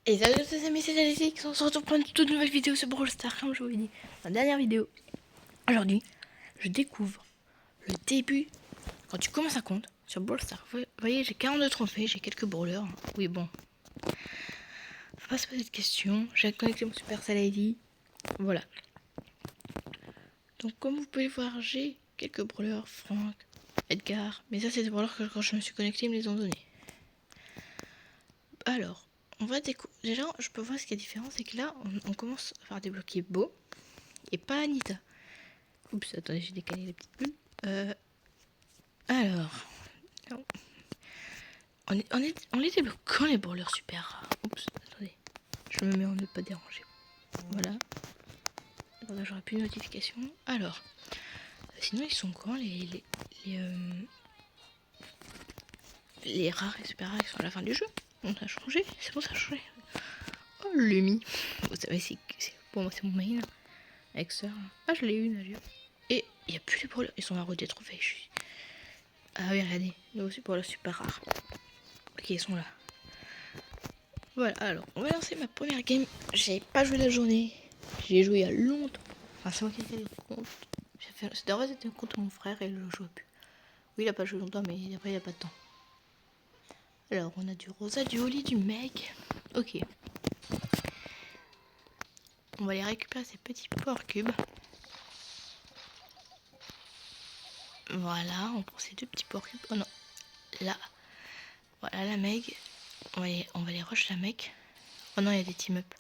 Et salut à tous les amis, c'est Alexis, on se retrouve pour une toute nouvelle vidéo sur Brawl Stars, comme je vous l'ai dit dans la dernière vidéo. Aujourd'hui, je découvre le début, quand tu commences un compte sur Brawl Stars. Vous voyez, j'ai 42 trophées, j'ai quelques brawlers. Oui, bon, faut pas se poser de questions, j'ai connecté mon Supercell ID, voilà. Donc comme vous pouvez voir, j'ai quelques brawlers, Franck, Edgar, mais ça c'est des brawlers que quand je me suis connecté, ils me les ont donnés. Alors, on va découvrir, déjà je peux voir ce qui est différent, c'est que là, on commence à faire débloquer Beau et pas Anita. Oups, attendez, j'ai décalé la petite bulle. Alors, on les débloque quand les brawlers super rares. Oups, attendez, je me mets en ne pas déranger. Voilà. Voilà, j'aurai plus de notification. Alors, sinon ils sont quand les rares et super rares qui sont à la fin du jeu. On a changé, c'est bon, ça a changé. Oh, Lumi. Vous savez, pour moi, c'est mon main. Avec ça. Ah, je l'ai eu, Nadia. Et il n'y a plus les brawlers, ils sont à des trophées. Ah oui, regardez, nous aussi pour le super rare. Ok, ils sont là. Voilà, alors on va lancer ma première game. J'ai pas joué la journée. J'ai joué il y a longtemps. Enfin, c'est moi qui ai fait le compte. C'était un compte de mon frère et il le jouait plus. Oui, il a pas joué longtemps, mais après il a pas de temps. Alors, on a du Rosa, du Holly, du Meg. Ok. On va aller récupérer ces petits power cubes. Voilà, on prend ces deux petits power cubes. Oh non, là. Voilà la Meg. On va les rush la Meg. Oh non, il y a des team-up.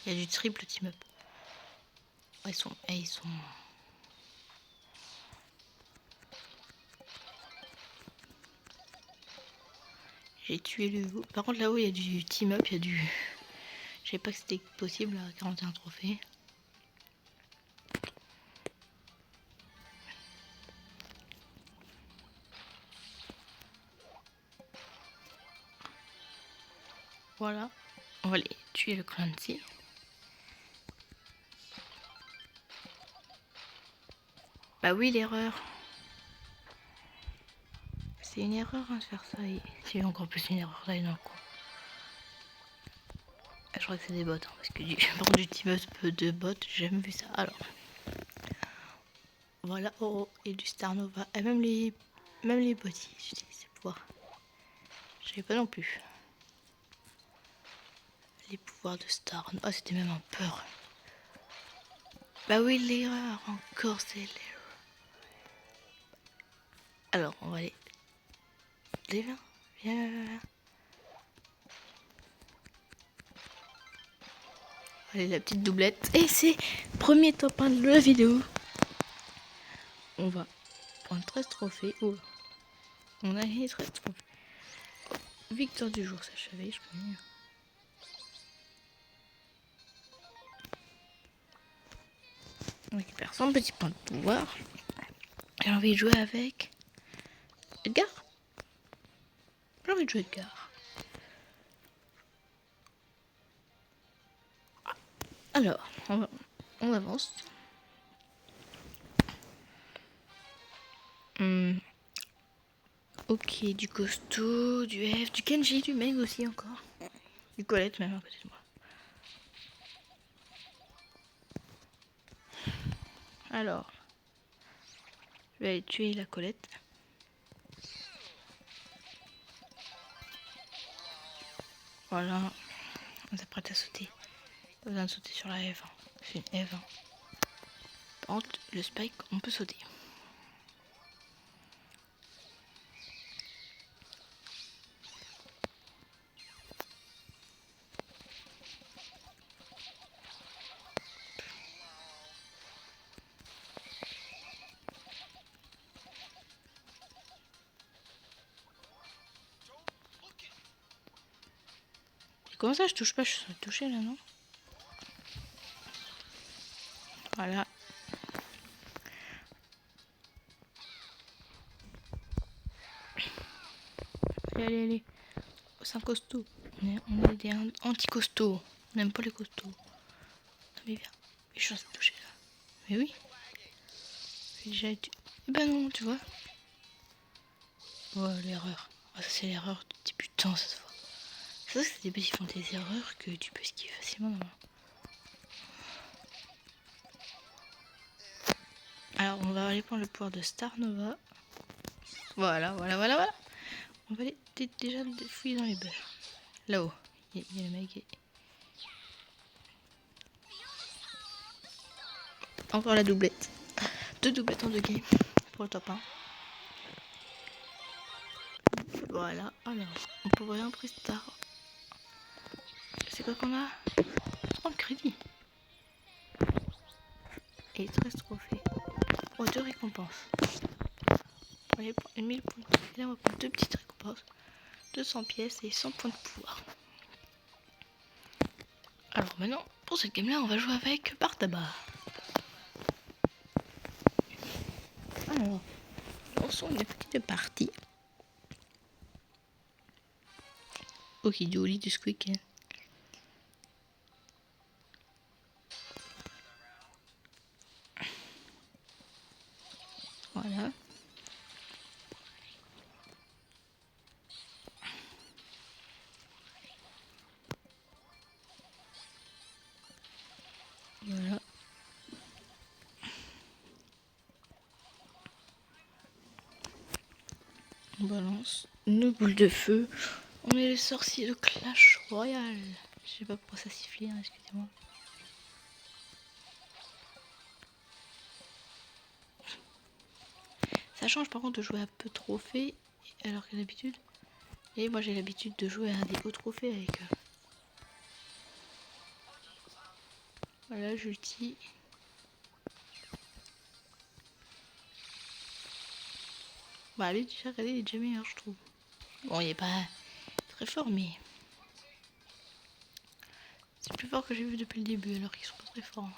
Il y a du triple team-up. Oh, ils sont... J'ai tué le haut. Par contre, là-haut, il y a du team-up, il y a du... Je savais pas que c'était possible à 41 trophées. Voilà. On va aller tuer le Clancy. Bah oui, l'erreur. C'est une erreur de faire ça. C'est encore plus une erreur d'aller dans le coin. Je crois que c'est des bots. Parce que du team-up de bots, j'ai jamais vu ça. Alors. Voilà. Oh, et du Star Nova. Et même les botis. J'utilise ces pouvoirs. Je savais pas non plus. Les pouvoirs de Star. Oh, c'était même un peur. Bah oui, l'erreur. Encore, c'est l'erreur. Alors, on va aller. Viens, viens. Allez, la petite doublette. Et c'est premier top 1 de la vidéo. On va prendre 13 trophées. Oh, on a gagné 13 trophées. Oh, victoire du jour, ça je savais, je connais. On récupère 100 petits points de pouvoir. J'ai envie de jouer avec Edgar. J'ai envie de jouer Edgar. Alors, on avance. Ok, du costaud, du F, du Kenji, du Meg aussi encore. Du Colette même à côté de moi. Alors, je vais aller tuer la Colette. Voilà, on s'apprête à sauter. Pas besoin de sauter sur la F1. C'est une F1. Par contre, le spike, on peut sauter. Comment ça, je touche pas? Je suis touché là, non? Voilà. Allez. C'est un costaud. On est des anti-costauds. On n'aime pas les costauds. Non, mais viens. Mais je suis censé toucher là. Mais oui. J'ai déjà été... Eh ben non, tu vois. Oh, l'erreur. Oh, ça, c'est l'erreur du début de temps, cette fois. C'est vrai que c'est des petits qui font des erreurs que tu peux esquiver facilement normalement. Alors on va aller prendre le pouvoir de Star Nova. Voilà. On va aller déjà fouiller dans les bûches. Là-haut, il y a le mec. Encore la doublette. 2 doublettes en 2 games pour le top 1. Voilà, alors, on peut voir un prix Star. C'est quoi qu'on a? 30 crédits. Et 13 trophées. Oh, 2 récompenses. On va prendre 1000 points. Et là, on va prendre 2 petites récompenses. 200 pièces et 100 points de pouvoir. Alors maintenant, pour cette game-là, on va jouer avec Bartaba. Alors, lançons une petite partie. Ok, du lit du squeak. Voilà. Voilà. On balance nos boules de feu. On est les sorciers de Clash Royale. Je sais pas pourquoi ça sifflait, hein, excusez-moi. Ça change par contre de jouer à peu trophées alors que d'habitude. Et moi j'ai l'habitude de jouer à des hauts trophées avec eux. Voilà, j'ulti. Bah lui déjà regardez, il est déjà meilleur je trouve. Bon, il est pas très fort mais c'est plus fort que j'ai vu depuis le début alors qu'ils sont pas très forts.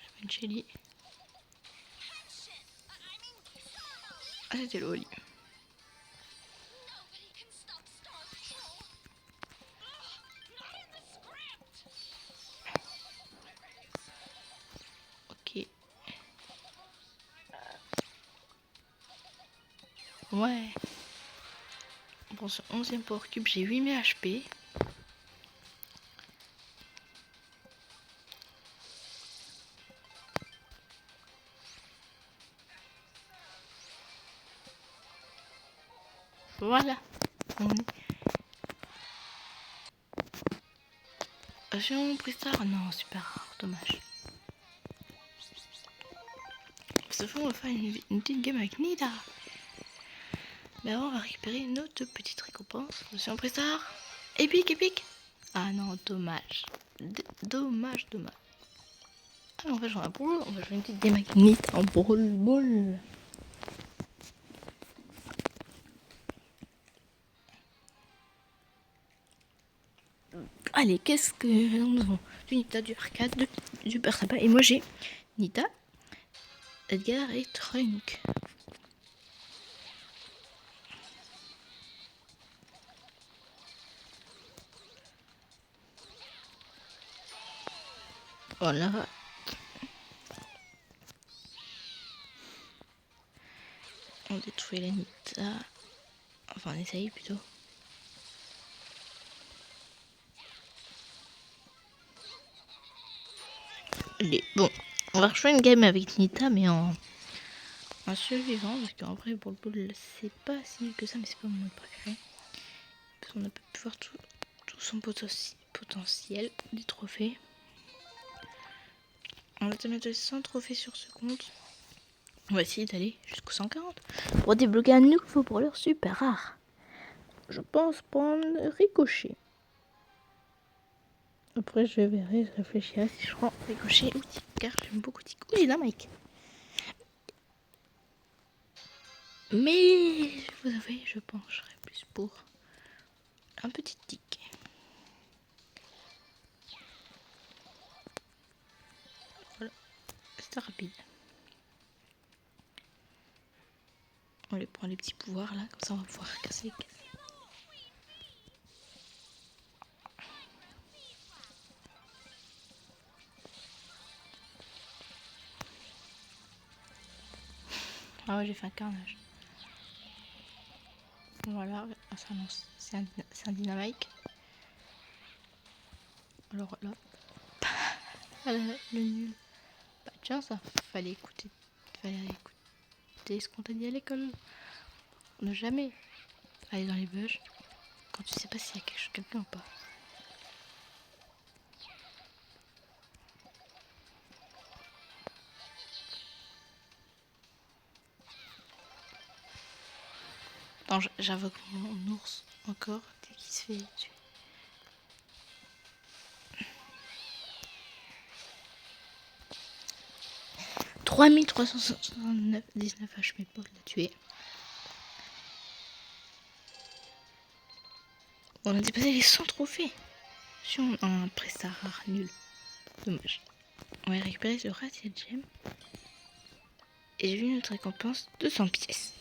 J'avais une Shelly. Ah c'était le Oli. Ok. Ouais. Bon, ce 11e Power Cube, j'ai 8000 HP. Voilà. Attention, Pristar. Non, super rare, dommage. Cette fois, on va faire une petite game avec Nida. Mais avant, on va récupérer notre petite récompense. Attention, Pristar. Épique. Ah non, dommage. Dommage. Ah, on va jouer un brawl. On va jouer une petite game avec Nida en brawl. Allez, qu'est-ce que nous avons? Du Nita, du arcade, du Bartaba. Et moi, j'ai Nita, Edgar et Trunk. Voilà. On détruit la Nita. Enfin, on essaye plutôt. Allez, bon. On va rejoindre une game avec Nita, mais en survivant. Parce qu'en vrai, pour le bowl, c'est pas si nul que ça, mais c'est pas mon mode préféré. Parce qu'on a pu voir tout son potentiel des trophées. On va te mettre 100 trophées sur ce compte. On va essayer d'aller jusqu'au 140 pour débloquer un nouveau brawler super rare. Je pense prendre Ricochet. Après, je verrai, je réfléchirai si je prends Ricochet ou Tic, car j'aime beaucoup Tic. Oui, il a Mike. Mais, vous savez, je pencherai plus pour un petit Tic. Voilà, c'est rapide. On les prend les petits pouvoirs là, comme ça on va pouvoir casser les caisses. Ah ouais, j'ai fait un carnage. Voilà, enfin non, c'est un dynamite. Alors là, le nul. Bah tiens, ça, fallait écouter ce qu'on t'a dit à l'école. Ne jamais aller dans les bugs quand tu sais pas s'il y a quelqu'un ou pas. Attends, j'invoque mon ours encore dès qu'il se fait tuer. 3319 HP pour le tuer. On a dépassé les 100 trophées. Si on a un prestat rare nul. Dommage. On va récupérer le Radiant Gem. Et j'ai vu notre récompense de 100 pièces.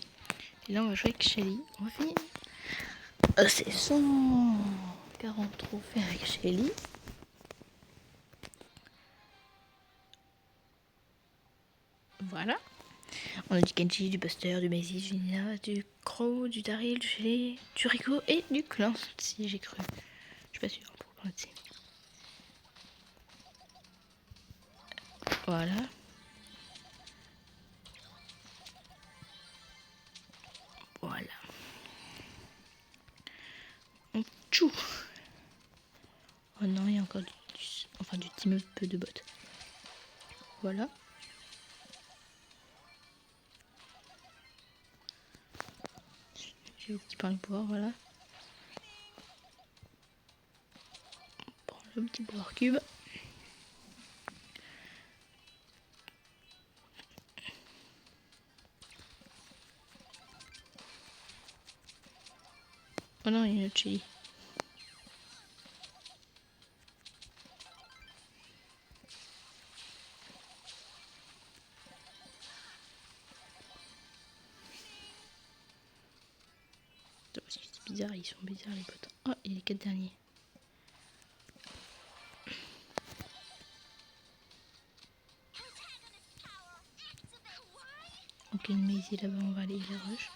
Et là on va jouer avec Shelly. On va finir. C'est 140 trophées avec Shelly. Voilà. On a du Genji, du Buster, du Maisy, du Nina, du Crow, du Daryl, du Shelly, du Rico et du Clan. Si j'ai cru. Je suis pas sûre pour le team. Voilà. Voilà. On tchou. Oh non, il y a encore du team up de bots. Voilà. J'ai le petit pain de pouvoir, voilà. On prend le petit pouvoir cube. Oh non, il y a une autre Shelly. C'est bizarre, ils sont bizarres les bots. Oh, il y a les 4 derniers. Ok, une Maisy là-bas, on va aller les rush.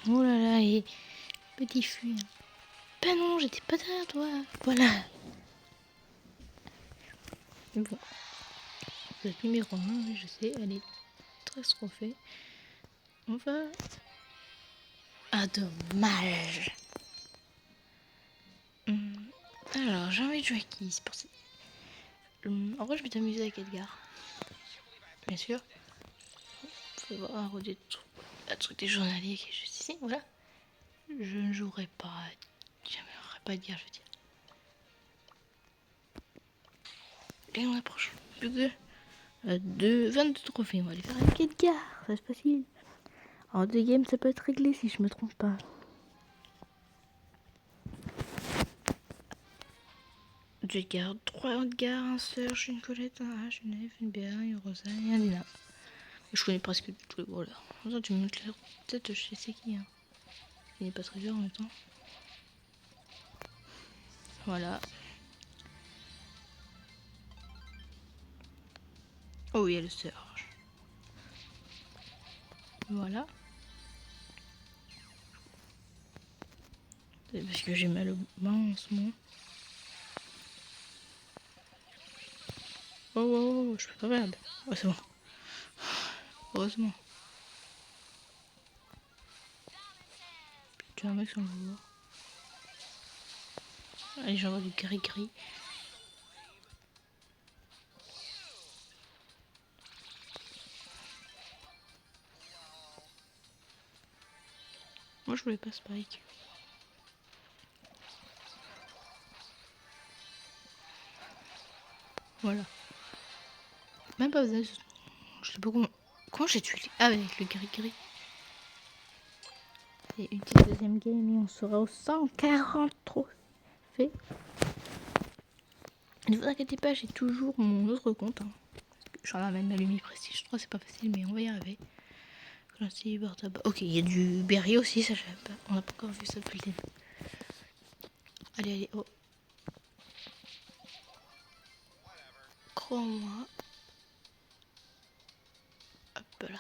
Oh là là, et petit fuir. Ben non, j'étais pas derrière toi. Voilà. Bon. Vous êtes numéro 1, oui, je sais, elle est très trophée. On va... Ah, dommage. Alors, j'ai envie de jouer avec qui? C'est pour ça. En vrai, je vais t'amuser avec Edgar. Bien sûr. Faut voir un truc des journaliers qui est juste ici, voilà. Je ne jouerai pas. J'aimerais pas dire, je veux dire. Et on approche. Plus que 22 trophées. On va les faire avec Edgar. Ça c'est facile. En 2 games, ça peut être réglé si je me trompe pas. Edgar, 3 Edgar, un Serge, une Colette, un H, une F, une BA, une Rosa et un Dina. Je connais presque tous les brawlers. Attends, tu me montres la tête, je sais c'est qui. Hein. Il n'est pas très dur en même temps. Voilà. Oh, il y a le Serge. Voilà. C'est parce que j'ai mal aux mains en ce moment. Oh, oh, oh, je peux pas perdre. Oh, c'est bon. Heureusement. Tu as un mec sans le vouloir. Allez, j'envoie du gris-gris. Moi, je voulais pas Spike. Voilà. Même pas besoin. Je sais pas comment. Comment j'ai tué. Ah, avec le gris-gris. Et une petite deuxième game et on sera au 140 trophées. Ne vous inquiétez pas, j'ai toujours mon autre compte. Hein. J'en amène la Lumi Prestige 3, c'est pas facile, mais on va y arriver. Ok, il y a du Berry aussi, ça je savais pas. On n'a pas encore vu ça depuis le début. Allez, allez, oh. Crois-moi. Hop là.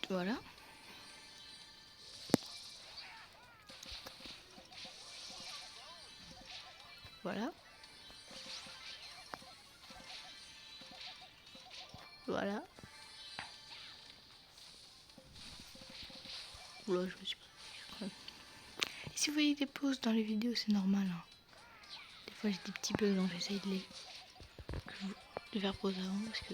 Voilà. Voilà. Voilà. Oula, je me suis pas... Et si vous voyez des pauses dans les vidéos, c'est normal. Hein. Des fois, j'ai des petits bugs, donc j'essaye de faire pause avant parce que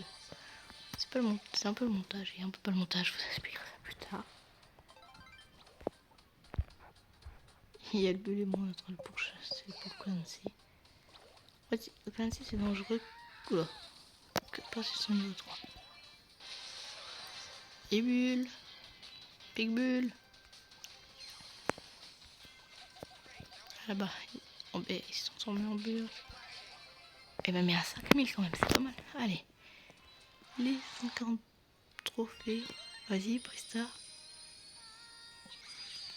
c'est un peu le montage. Et un peu pas le montage, je vous expliquerai ça plus tard. Il y a Gueule et moi en train de pourchasser pour Clancy. En fait, Clancy c'est dangereux. Oula. Que passer son niveau 3. Et Bulle. Big Bulle. Là-bas. Ils sont tombés en bulle. Et ben mais à 5000 quand même, c'est pas mal. Allez. Les 140 trophées. Vas-y, Prestar.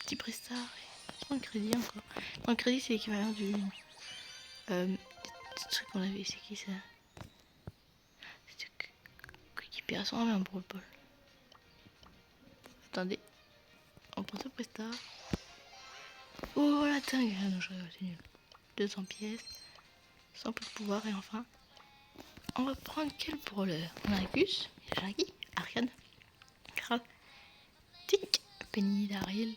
Petit Prestar. 30 crédits encore. 30 crédits c'est l'équivalent du... ce truc qu'on avait, c'est qui ça? C'était coéquipiration avec un Brawl Ball. Attendez. On prend ce Prestar. Oh la dingue. Ah non, je rigole, c'est nul. 200 pièces. 100 plus de pouvoir. Et enfin, on va prendre quel brawler? On a Gus, Jackie, Ariane, Carl, Tic, Penny, Daryl,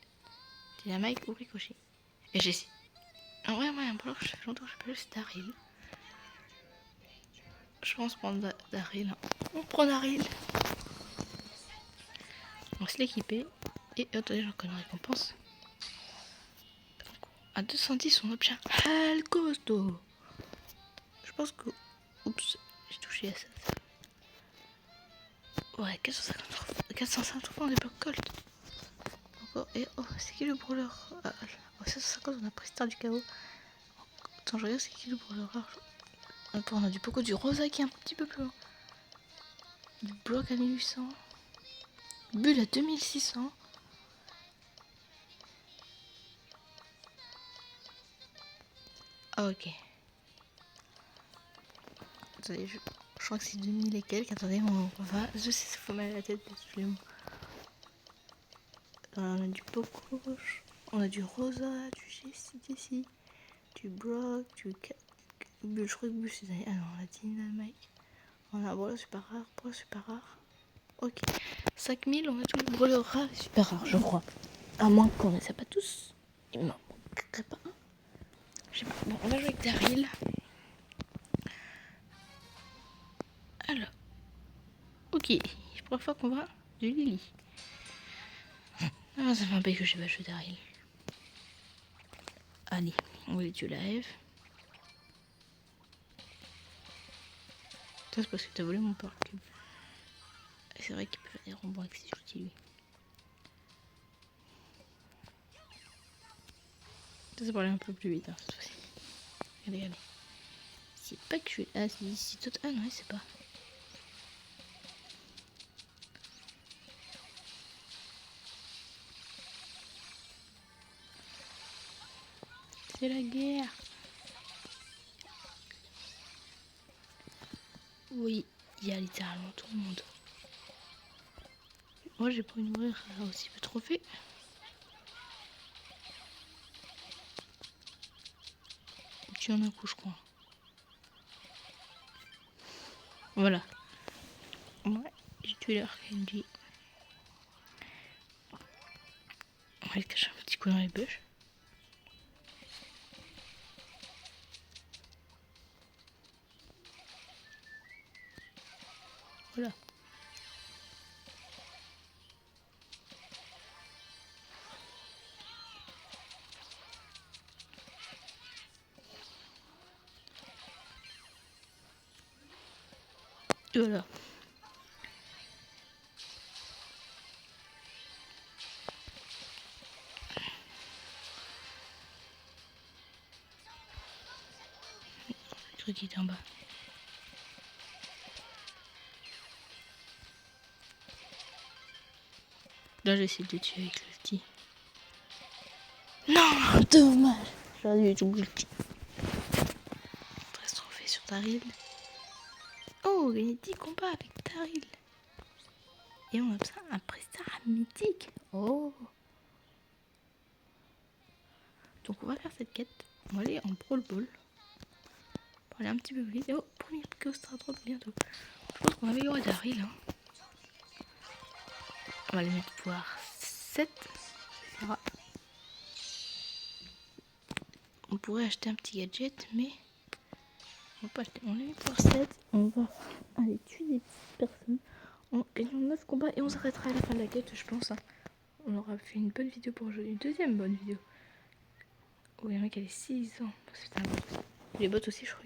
Dynamite ou Ricochet. Et Jessie. En vrai, moi, un brawler que ça fait longtemps que je sais pas, c'est Daryl. Je pense prendre Daryl. On prend Daryl. On va se l'équiper. Et attendez, j'en connais récompense. À 210, on obtient El Costo. Je pense que... Oups, j'ai touché à ça. Ouais, 405 fois on débloque Colt. Encore. Et oh, c'est qui le brawler? 750, on a Prestar du chaos. Attends, je regarde, c'est qui le brawler? Attends, on a du Poco, du Rosa qui est un petit peu plus loin. Du Bloc à 1800. Bulle à 2600. Ah, ok. Attendez, je crois que c'est 2000 et quelques. Attendez, on va. Je sais, ça fait mal à la tête. On a du Poco. On a du Rosa, du Jessie, du Brock, du Bulle. Je crois que Bulle c'est... Ah non, on a Dynamite. On a un brawler super rare. Ok. 5000, on a tous les brawlers rares et super rares, je crois. À moins qu'on ne les ait pas tous. Il m'en manquerait pas un. Je sais pas. Bon, on va jouer avec Daryl. Alors. Ok. C'est la première fois qu'on va de Lily. Ah, ça fait un peu que je sais pas jouer Daryl. Allez, on va les tuer live. Ça, c'est parce que t'as volé mon Parcube. C'est vrai qu'il peut faire des rebonds avec ses outils, lui. Ça, c'est pour aller un peu plus vite, hein, cette fois-ci. Regardez. C'est pas que je suis... Ah, c'est tout... Ah non, c'est pas. C'est la guerre. Oui, il y a littéralement tout le monde. Moi, j'ai pas une ouvrir aussi peu trophée. Tu en as un coup, je crois. Voilà. Ouais, j'ai tué leur candy. On va le cacher un petit coup dans les bûches. Voilà. Voilà. Le truc qui était en bas. Là, j'essaie de le tuer avec l'ulti. Non, dommage. J'aurais dû jouer l'ulti. 13 trophées sur Daryl. Oh, gagné 10 combats avec Daryl. Et on a ça après ça mythique. Oh. Donc on va faire cette quête. On va aller en Brawl Ball. Pour aller un petit peu plus vite. Oh, premier Ghost Drop bientôt. Je pense qu'on va améliorer Daryl. Hein. On va les mettre pouvoir 7. Voilà. On pourrait acheter un petit gadget, mais on va pas acheter. On les met pouvoir 7. On va aller tuer des petites personnes. En gagnant 9 combats et on s'arrêtera à la fin de la quête, je pense. Hein. On aura fait une bonne vidéo pour aujourd'hui. Une deuxième bonne vidéo. Oh, il y a un mec qui a 6 ans. C'est un bot. Les bots aussi, je crois.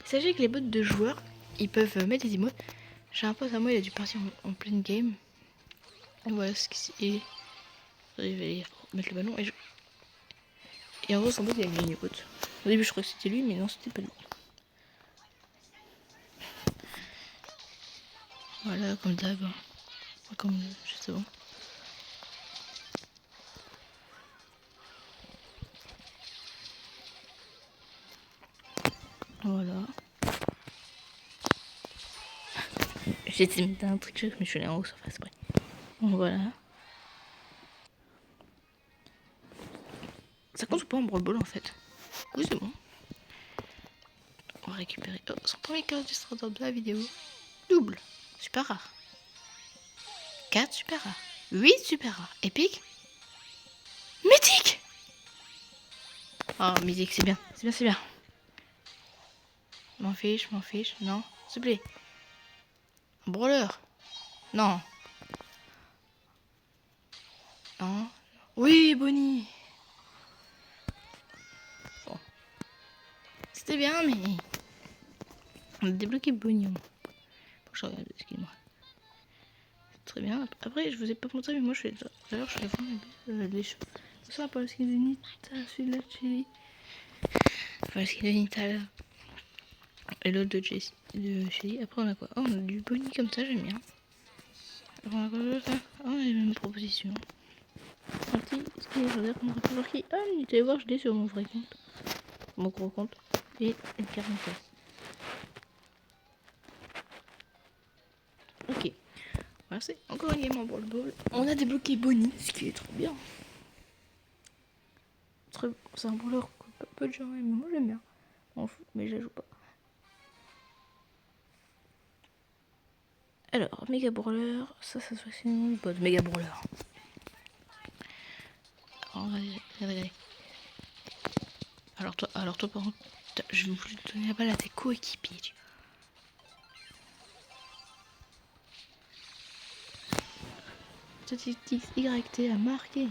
Sachez que les bots de joueurs, ils peuvent mettre des emotes. J'ai un pote à moi, il a dû partir en pleine game. Et voilà ce qui est. Il va aller mettre le ballon. Et en gros, son bot, il a mis une emote. Au début, je crois que c'était lui, mais non, c'était pas lui. Voilà, comme d'hab. Comme juste avant. Voilà. J'ai essayé de mettre un truc, mais je suis allé en haut, ça fasse près. Donc voilà. Ça compte ou pas en Brawl Ball en fait? Oui, c'est bon. On va récupérer son premier cœur illustrateur de la vidéo. Double. Super rare. 4 super rares. 8 super rares. Épique. Mythique. Oh, mythique, c'est bien. C'est bien, c'est bien. M'en fiche. Non, s'il te plaît. Un brawler. Non. Non. Oui, Bonnie. Bon. C'était bien, mais... On a débloqué Bonnie. Faut que je regarde, excuse-moi. Très bien. Après, je vous ai pas montré, mais moi, je fais... D'ailleurs, je fais vraiment les choses. Ça, pas le skin de Nita, celui-là de Chili. Enfin, le skin de Nita, là. Et l'autre de Chili. Après, on a quoi? Oh, on a du Bonnie comme ça, j'aime bien. Après, on a quoi d'autre, là? Oh, on a les mêmes propositions. Un petit skin légendaire qu'on peut voir qui... Ah, vous allez voir, je l'ai sur mon vrai compte. Mon gros compte. Et une carte en face. Ok. Voilà, c'est encore un game en Brawl Ball. On a débloqué Bonnie, ce qui est trop bien. C'est un brawler que peu de gens aiment, mais moi j'aime bien. On fout, mais je la joue pas. Alors, Mega Brawler, ça se fait sinon pas de Mega Brawler. Regardez. Alors toi par contre, je vais plus te donner la balle à tes coéquipiers. Statistique YT a marqué.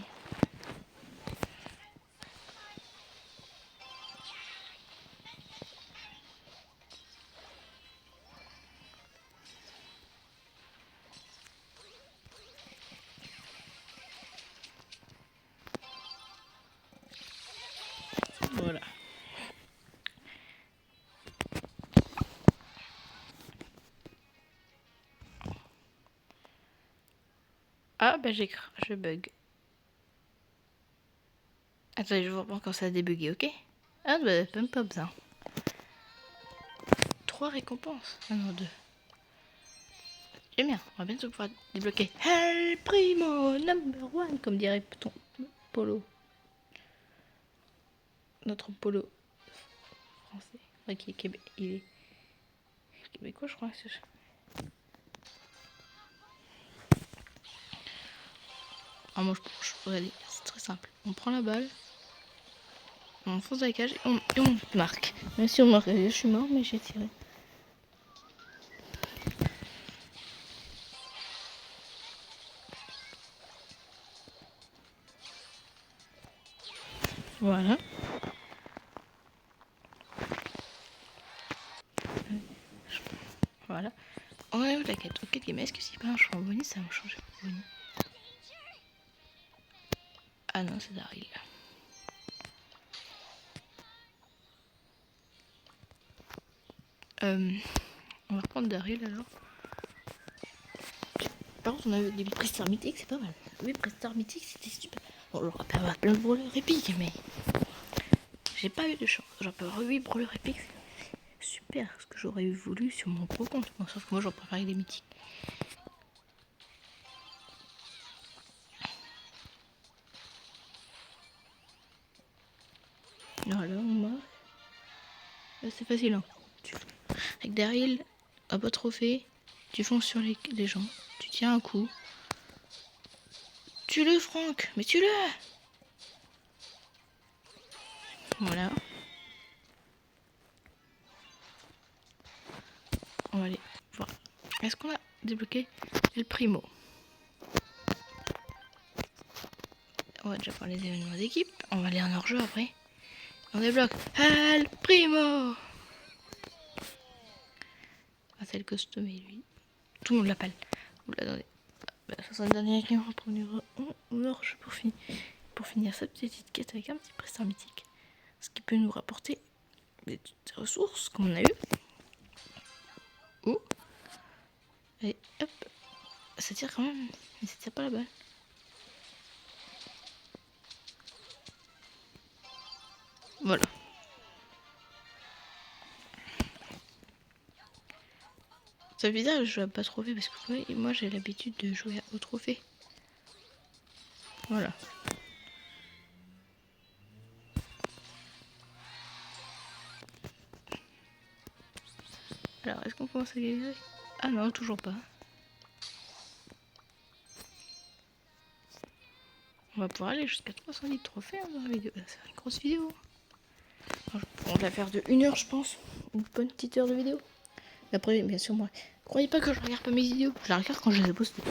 Voilà. Ah bah je bug. Attendez, je vois pas quand ça a débugué, ok? Ah bah même pas besoin. 3 récompenses. Ah non, 2. J'aime bien, on va bientôt pouvoir débloquer El Primo number 1, comme dirait ton Polo. Notre Polo français. Ok, il est québécois, je crois. Ah, moi, je pourrais aller. C'est très simple. On prend la balle, on fonce dans la cage et on marque. Même si on marque, je suis mort, mais j'ai tiré. Voilà. Voilà. claquette. Ok, mais est-ce que si pas je prends Bonnie, ça va me changer pour Bonnie? Ah non, c'est Daryl. On va reprendre Daryl alors. Par contre, on avait des prestars mythiques, c'est pas mal. Oui, prestars mythiques, c'était super. Bon, j'aurais pu avoir plein de brawlers épiques, mais j'ai pas eu de chance. J'aurais pu avoir 8 brawlers épiques, c'est super, ce que j'aurais voulu sur mon gros compte. Bon, sauf que moi, j'aurais préféré des mythiques. Voilà, on marque. C'est facile, hein. Avec Daryl, à bas trophée, tu fonces sur les gens, tu tiens un coup. Tue-le, Franck, mais tue-le! Voilà. On va aller voir. Est-ce qu'on a débloqué le primo? On va déjà parler des événements d'équipe. On va aller en hors-jeu après. On débloque El Primo. Ah, c'est le costume, lui. Tout le monde l'appelle. Vous l'attendez. Ça sera le dernier qui va revenir en hors-jeu pour finir cette petite quête avec un petit prestat mythique. Ce qui peut nous rapporter des ressources comme on a eu. Oh. Et hop. Ça tire quand même. Mais ça tire pas la balle. Voilà. Ça veut dire que je joue à pas trophée parce que vous voyez, moi j'ai l'habitude de jouer au trophée. Voilà. Alors, est-ce qu'on commence à gagner? Ah non, toujours pas. On va pouvoir aller jusqu'à 310 trophées dans la vidéo. C'est une grosse vidéo. On va la faire de 1 heure, je pense. Une bonne petite heure de vidéo. Après, bien sûr, moi, croyez pas que je regarde pas mes vidéos. Je la regarde quand je les ai postées.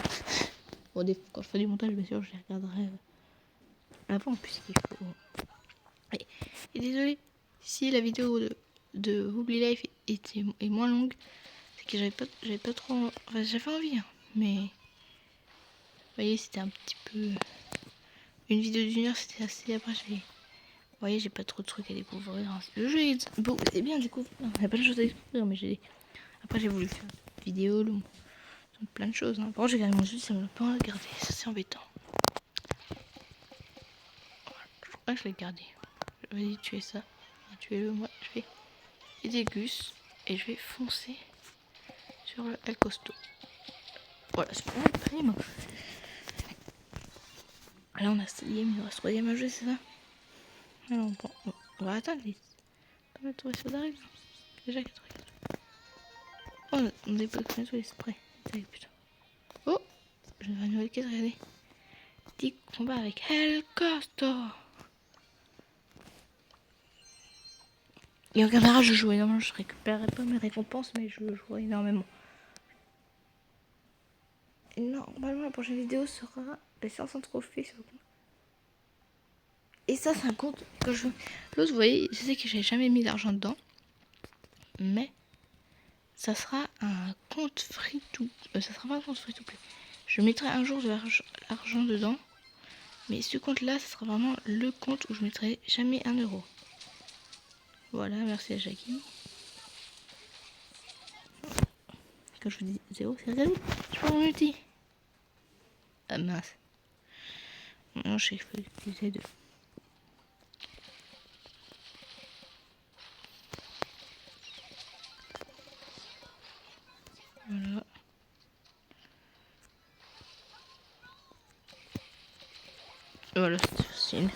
Bon, quand je fais du montage, bien sûr, je les regarderai avant, puisqu'il faut. Et désolé, si la vidéo de Wobbly Life est moins longue, c'est que j'avais pas trop. Enfin, j'avais envie, hein, mais. Vous voyez, c'était un petit peu. Une vidéo d'1 heure, c'était assez. Après, vous voyez, j'ai pas trop de trucs à découvrir. Le jeu est beau, c'est bien à découvrir. Il y a pas de choses à découvrir, mais après, j'ai voulu faire une vidéo, plein de choses. Hein. Par contre, j'ai gardé mon jeu, ça me l'a pas regardé. Ça, c'est embêtant. Je crois que je l'ai gardé. Vas-y, tuer ça. Tuez-le, moi, je vais Edégus et je vais foncer sur le El Costo. Voilà, c'est pas mal, prime. Là, on a 7ème, il reste 3ème à jouer, c'est ça? Alors, on va attendre les. Pas mal de tours sur d'arrive. Déjà 4. Oh, on débloque bientôt les sprays. Putain. Oh, je vais faire une nouvelle quête, regardez. 10 combats avec El Costo. Et en caméra, je joue énormément. Je récupérerai pas mes récompenses, mais je joue énormément. Et normalement, la prochaine vidéo sera les 500 trophées sur le compte. Et ça, c'est un compte que je veux. L'autre, vous voyez, je sais que j'ai jamais mis d'argent dedans. Mais ça sera un compte free to. Ça sera pas un compte free to play. Je mettrai un jour de l'argent dedans. Mais ce compte-là, ça sera vraiment le compte où je mettrai jamais 1 euro. Voilà, merci à Jackie. Quand je vous dis 0, c'est regardez, je prends mon ulti. Ah mince. Non, je sais qu'il faut utiliser 2. Voilà. Voilà, c'est facile.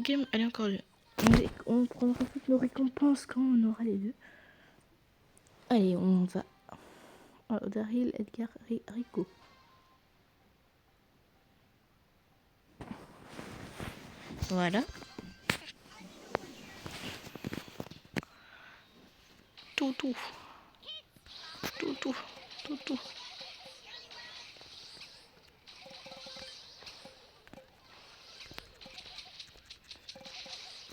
Game, allez encore deux. On prendra toutes nos récompenses quand on aura les 2. Allez, on va. Oh, Daryl, Edgar, Rico. Voilà. Tout.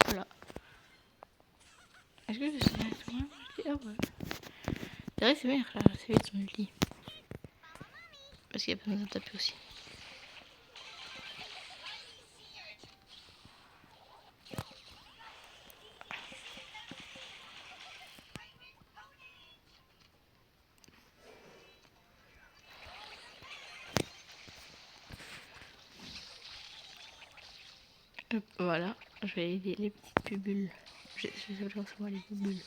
Voilà. Est-ce que c'est vraiment multi. Ah ouais. C'est vrai, c'est bien, là, c'est vite son multi. Parce qu'il y a pas besoin de taper aussi. Hop, voilà, je vais aider les petites pubules. Je sais pas comment c'est moi les pubules.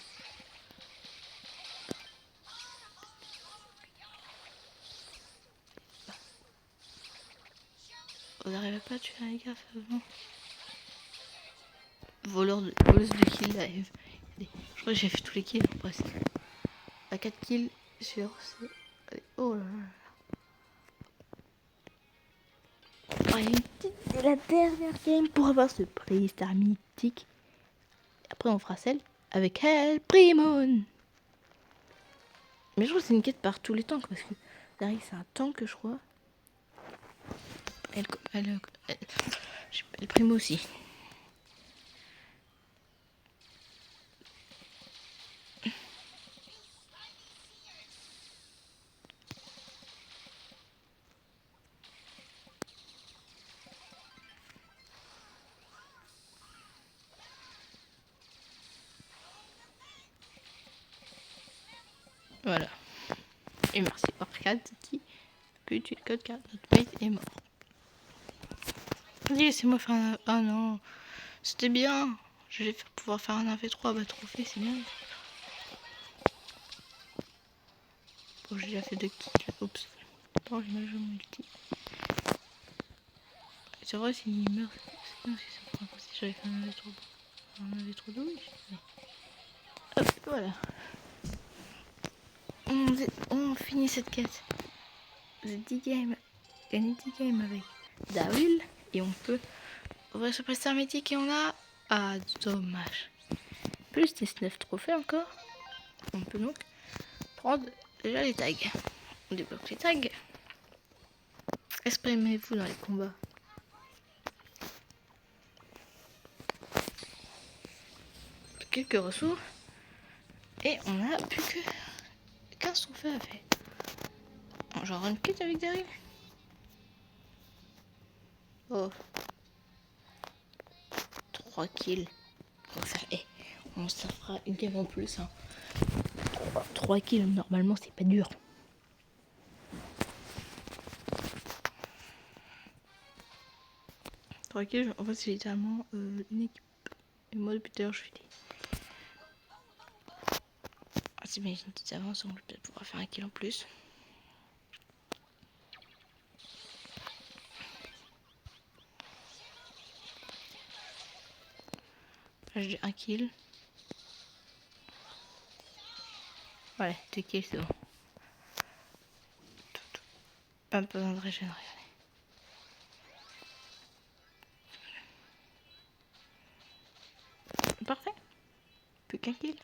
Vous n'arrivez pas à tuer un gars avant. Voleuse de kills live. Je crois que j'ai fait tous les kills presque. À 4 kills sur. Oh là là. Ah, c'est la dernière game pour avoir ce Playstar mythique. Après on fera celle avec El Primon. Mais je crois que c'est une quête par tous les tanks parce que Dari c'est un tank je crois. El Primo aussi. Voilà. Et merci Orcade qui peut utiliser le code car notre mate est mort. Laissez-moi faire un... Ah non. C'était bien. Je vais pouvoir faire un 1v3. Bah trophée c'est bien. Bon j'ai déjà fait 2 kills. Oups. Attends j'ai mal joué mon ulti. C'est vrai s'il meurt. C'est bien si ça prend un coup si j'avais fait un 1v3. Un 1v3 de oui. Hop voilà. On finit cette quête. The 10 games. Gagner 10 games avec Daryl. Et on peut ouvrir ce prestar mythique et on a... Ah dommage. Plus 19 trophées encore. On peut donc prendre déjà les tags. On débloque les tags. Exprimez-vous dans les combats. Quelques ressources. Et on a plus que 15 trophées à faire. Genre une quête avec Daryl. Oh. 3 kills. On ça fera une game en plus. Hein. 3 kills, normalement, c'est pas dur. Trois kills, en fait, c'est littéralement une équipe. Et moi, depuis tout à l'heure, je fais des... Ah, c'est bien, j'ai une petite avance, on va peut-être pouvoir faire un kill en plus. Là, j'ai 1 kill. Voilà, 2 kills, c'est bon. Pas besoin de régénérer. Parfait. Plus qu'un kill.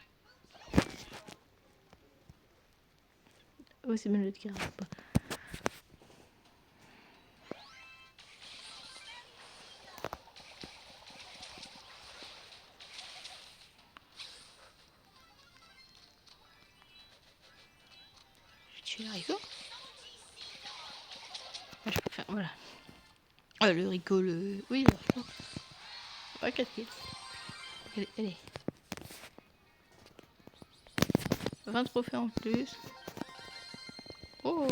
Oh, c'est bien le tir. Je tue le rigolo. Je peux faire, voilà. Ah, le rigolo. Oui, là. Ouais, 4 kills. Allez. 20 trophées en plus. Oh.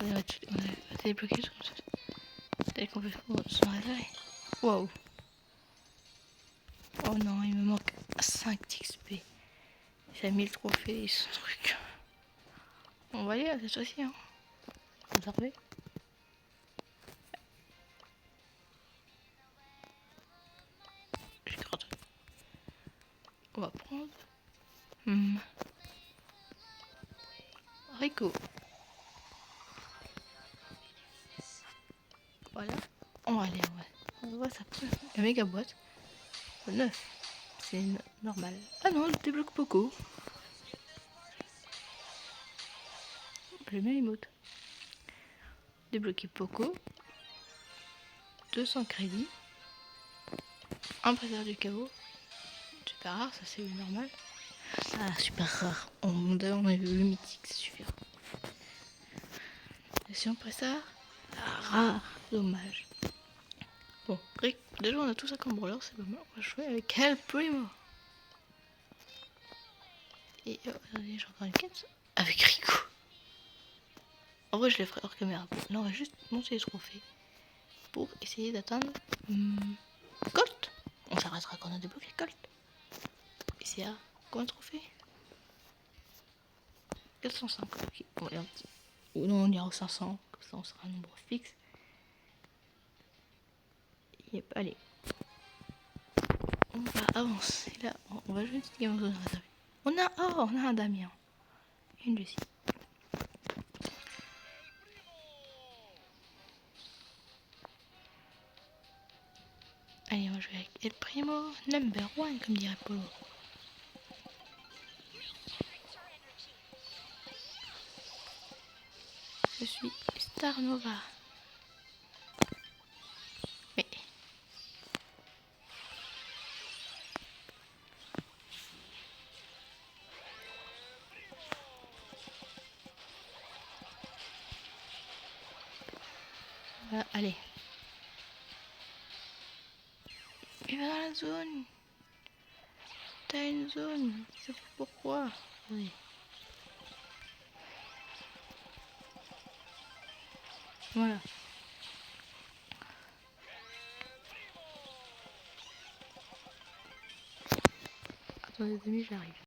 On a débloqué comme ça. Dès qu'on fait son réveil. Wow. Oh non, il me manque 5 d'XP. J'ai 1000 trophées et ce truc. On va aller à cette fois-ci. Hein. Observez. Je gratte. On va prendre. Rico. Voilà. On va aller, on voit ça peut. La méga boîte. 9. C'est normal. Ah non, je débloque Poco. J'aime bien les mots. Débloquer Poco. 200 crédits. Un préserve du chaos. Super rare, ça c'est normal. Ah, super rare. On a eu le mythique, c'est suffisant. Et si on fait ça, rare, dommage. Bon, déjà on a tout ça comme brawler, c'est pas mal. On va jouer avec El Primo. Et attendez, j'ai encore une quête avec Rico. En vrai, je les ferai hors caméra. Là, on va juste monter les trophées pour essayer d'atteindre Colt. On s'arrêtera quand on a débloqué Colt. Et c'est à combien de trophées 405. Ok, bon, allez, ou non, on ira aux 500. Comme ça, on sera un nombre fixe. Yep, allez. On va avancer là. On va jouer une petite game of Thrones. On a un Damien. Et une Lucie. Allez, on va jouer avec El Primo, number one, comme dirait Polo. Je suis Star Nova. Mais... Voilà, allez. Il va dans la zone. T'as une zone. Je sais pas pourquoi. Oui. Voilà. Attendez 2 minutes, j'arrive.